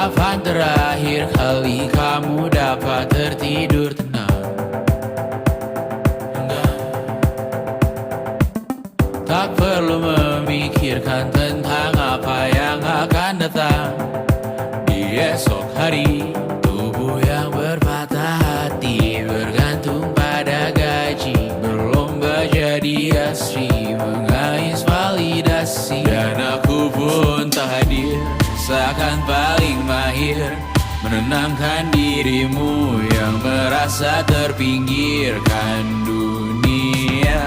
Kapan terakhir kali kamu dapat tertidur tenang? Enggak. Tak perlu memikirkan tentang apa yang akan datang di esok hari. Tubuh yang berpatah hati bergantung pada gaji, berlomba jadi asri, mengais validasi. Dan aku pun tak hadir, seakan paling mahir menenangkan dirimu yang merasa terpinggirkan dunia.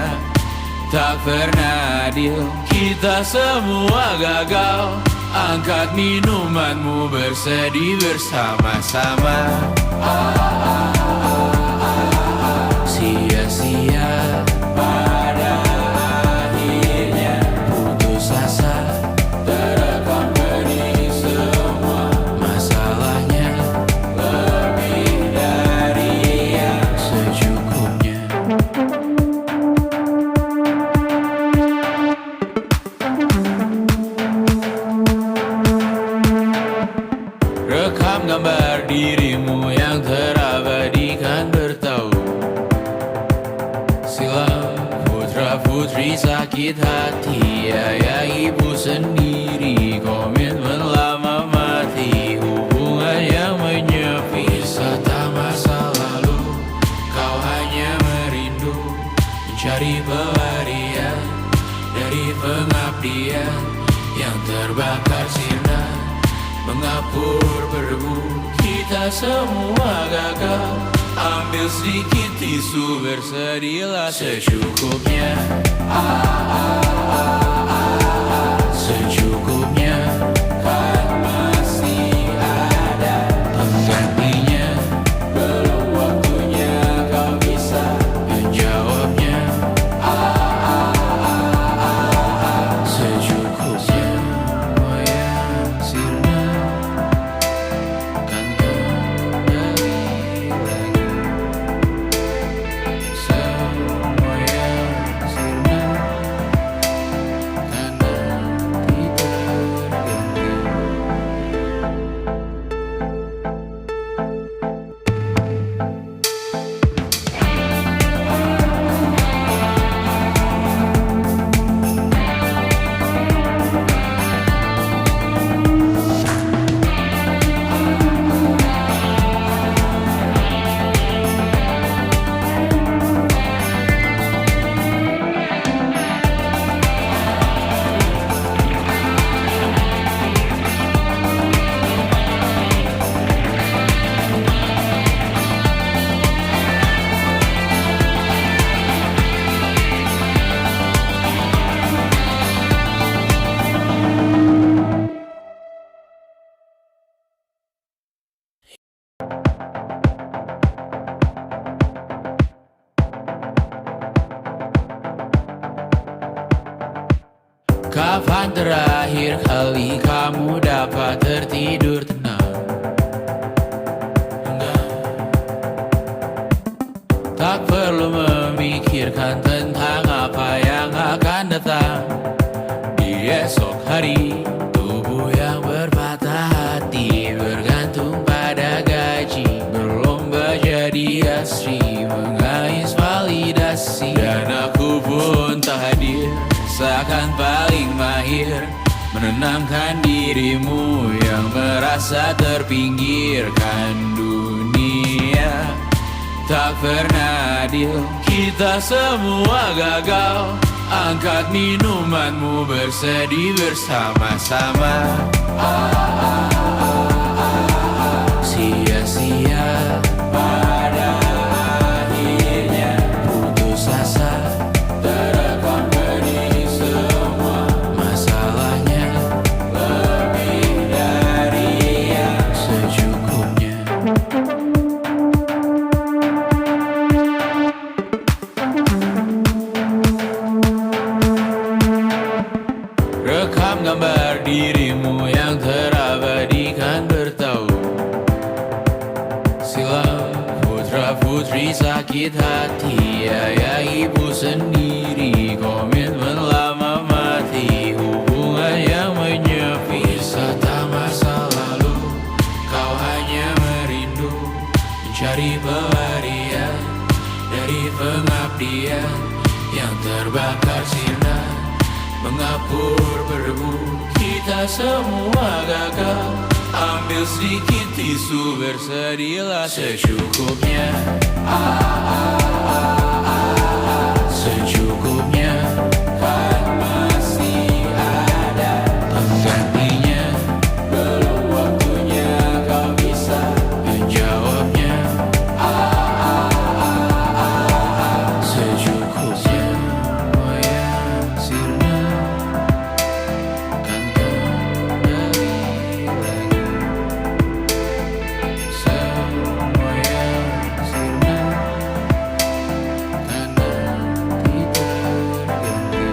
Tak pernah adil, kita semua gagal. Angkat minumanmu, bersedih bersama-sama. Sia-sia pada akhirnya putus asa, terekam benih semua. Masalahnya lebih dari yang secukupnya. Rekam gambar dirimu yang terabadikan bertahun silam. Putra putri sakit hati, ayah ibu sendiri, komitmen lama mati, hubungan yang menyepi. Wisata masa lalu, kau hanya merindu mencari pelarian dari pengabdian yang terbakar sirna, mengapur berdebu. Kita semua gagal. Ambil sedikit tisu, bersedihlah secukupnya. Secukupnya, kan masih ada penggantinya. Belum waktunya kau bisa menjawabnya. Secukupnya, wayang sirna kan kembali lagi. Semua yang sirna kan nanti terganti. Kapan terakhir kali kamu dapat tertidur tenang? Enggak. Tak perlu memikirkan tentang apa yang akan datang di esok hari. Tubuh yang berpatah hati bergantung pada gaji, berlomba jadi asri, mengais validasi. Dan aku pun tak hadir, seakan paling mahir menenangkan dirimu yang merasa terpinggirkan dunia. Tak pernah adil, kita semua gagal. Angkat minumanmu, bersedih bersama-sama. Sia-sia pada akhirnya putus asa, terekam benih semua. Masalahnya lebih dari yang secukupnya. Rekam gambar dirimu yang terabadikan bertahun silam. Putra putri sakit hati, ayah ibu sendiri, komitmen lama mati, hubungan yang menyepi. Wisata masa lalu, pengabdian yang terbakar sirna, mengapur berdebu. Kita semua gagal. Ambil sedikit tisu, bersedialah secukupnya. Secukupnya, kan masih ada penggantinya. Belum waktunya kau bisa menjawabnya. Secukupnya, wayang sirna kan kembali lagi. Semua yang sirna kan nanti terganti.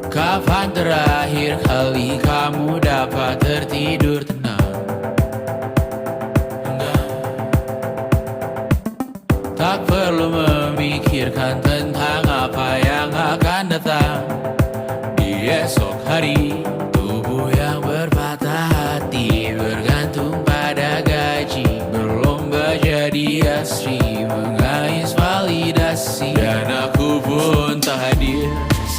Kapan terakhir kali kamu dapat tertidur tenang? Enggak. Tak perlu memikirkan tentang apa yang akan datang di esok hari. Tubuh yang berpatah hati bergantung pada gaji, berlomba jadi asri, mengais validasi. Dan aku pun tak hadir,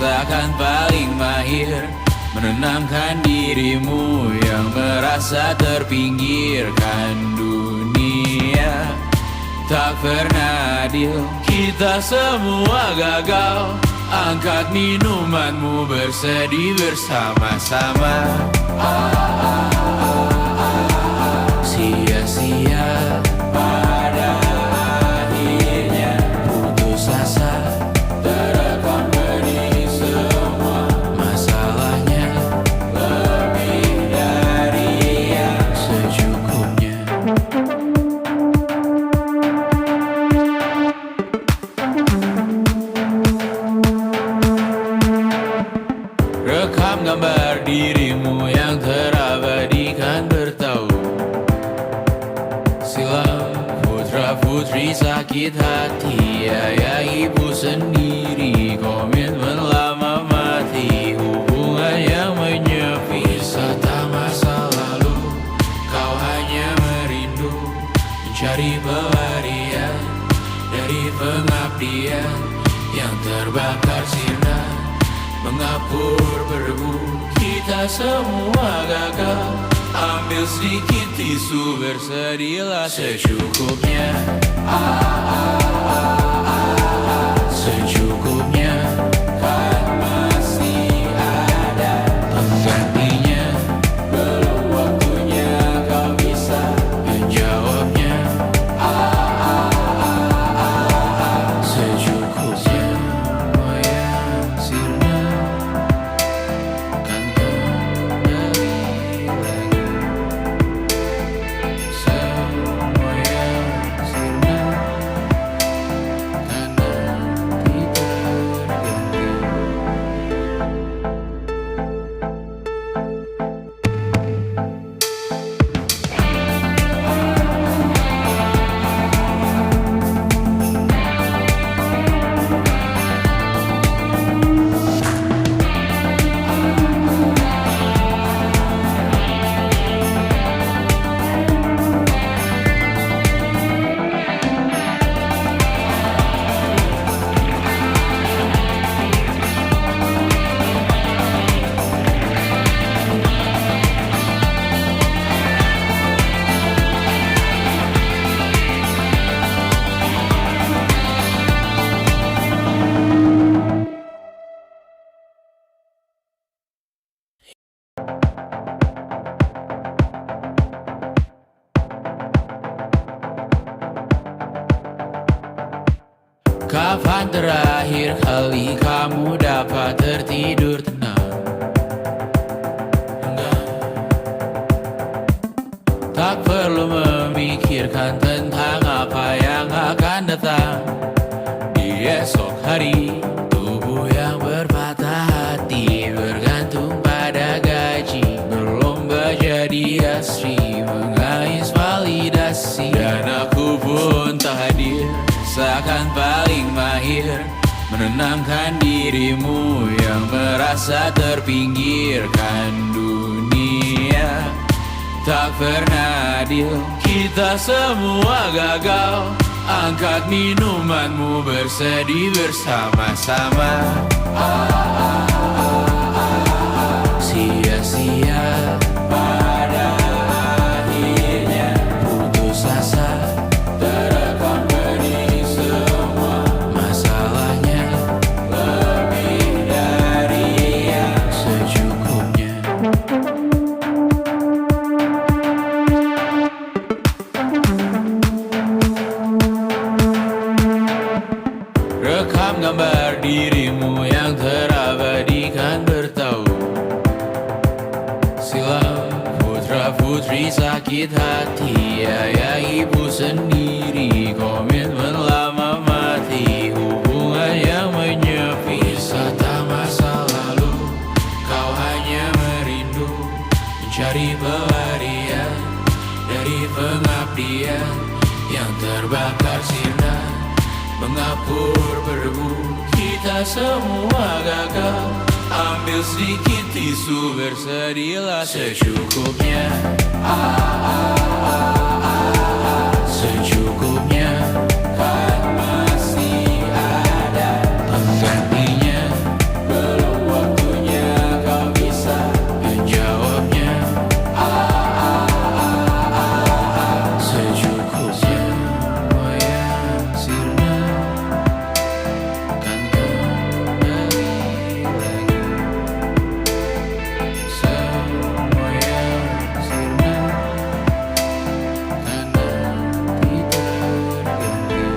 seakan paling mahir menenangkan dirimu yang merasa terpinggirkan dunia. Tak pernah adil, kita semua gagal. Angkat minumanmu, bersedih bersama-sama. Sia-sia pada akhirnya putus asa, terekam benih semua masalahnya. Lebih dari yang secukupnya. Rekam gambar dirimu yang terabadikan bertahun silam. Putra putri sakit hati, ayah ibu sendiri, komitmen lama mati, hubungan yang menyepi. Wisata masa lalu, kau hanya merindu, mencari pelarian dari pengabdian yang terbakar sirna, mengapur berdebu. Kita semua gagal. Ambil sedikit tisu, bersedialah secukupnya. Secukupnya, kan masih ada penggantinya. Belum waktunya kau bisa menjawabnya. Secukupnya, wayang sirna kan kembali lagi. Semua yang sirna kan nanti terganti. Kapan terakhir kali kamu dapat tertidur tenang? Enggak. Tak perlu memikirkan tentang apa yang akan datang di esok hari. Tubuh yang berpatah hati bergantung pada gaji, berlomba jadi asri, mengais validasi. Dan aku pun tak hadir, seakan paling mahir menenangkan dirimu yang merasa terpinggirkan dunia. Tak pernah adil, kita semua gagal. Angkat minumanmu, bersedih bersama-sama. Sia-sia pada akhirnya putus asa, terekam benih semua. Masalahnya lebih dari yang secukupnya. Rekam gambar dirimu yang terabadikan bertahun silam. Putra putri sakit hati, ayah ibu sendiri, komitmen lama mati, hubungan yang menyepi. Wisata masa lalu, kau hanya merindu, mencari pelarian dari pengabdian yang terbakar sirna, mengapur berdebu. Kita semua gagal, ambil sedikit tisu, bersedihlah secukupnya. Secukupnya, kan masih ada penggantinya. Belum waktunya kau bisa menjawabnya. Secukupnya, wayang sirna kan kembali lagi. Semua yang sirna kan nanti terganti.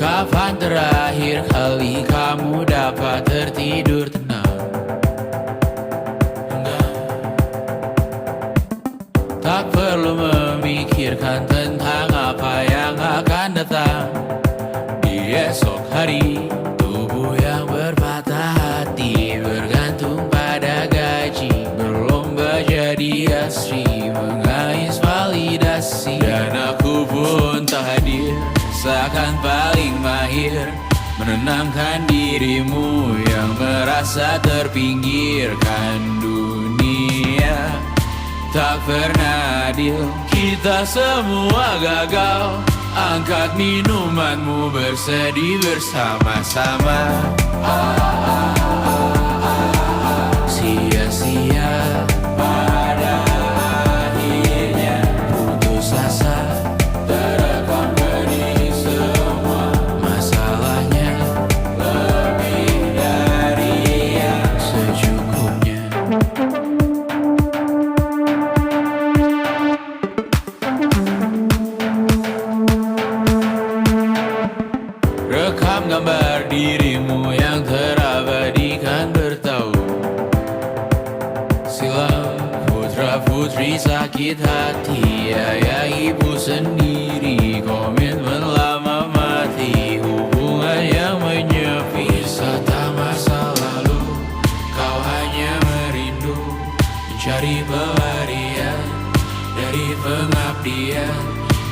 Kapan terakhir kali kamu dapat tertidur tenang? Enggak. Tak perlu memikirkan tentang apa yang akan datang di esok hari. Tubuh yang berpatah hati bergantung pada gaji, berlomba jadi asri, mengais validasi. Dan aku pun tak hadir, seakan paling mahir menenangkan dirimu yang merasa terpinggirkan dunia. Tak pernah adil, kita semua gagal. Angkat minumanmu, bersedih bersama-sama. Sia-sia pada akhirnya putus asa, terekam benih semua. Masalahnya lebih dari yang secukupnya. Rekam gambar dirimu yang terabadikan bertahun silam. Putra putri sakit hati, ayah ibu sendiri, komitmen lama mati, hubungan yang menyepi. Wisata masa lalu, Dari pelarian, dari pengabdian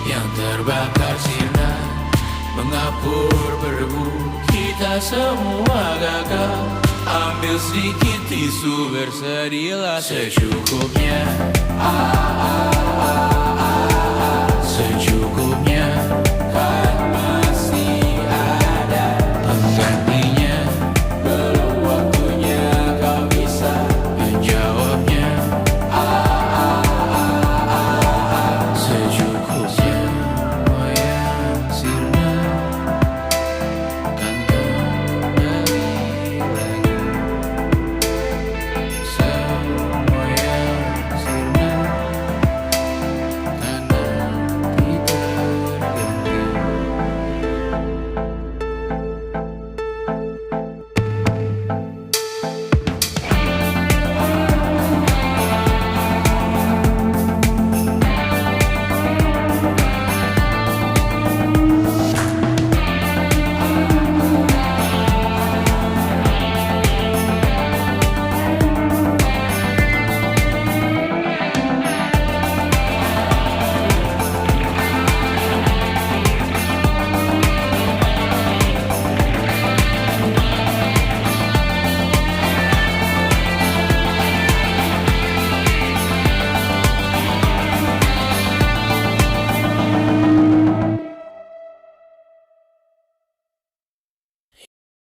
yang terbakar sinar, mengapur berdebu. Kita semua gagal. Ambil sedikit tisu, bersedilah secukupnya.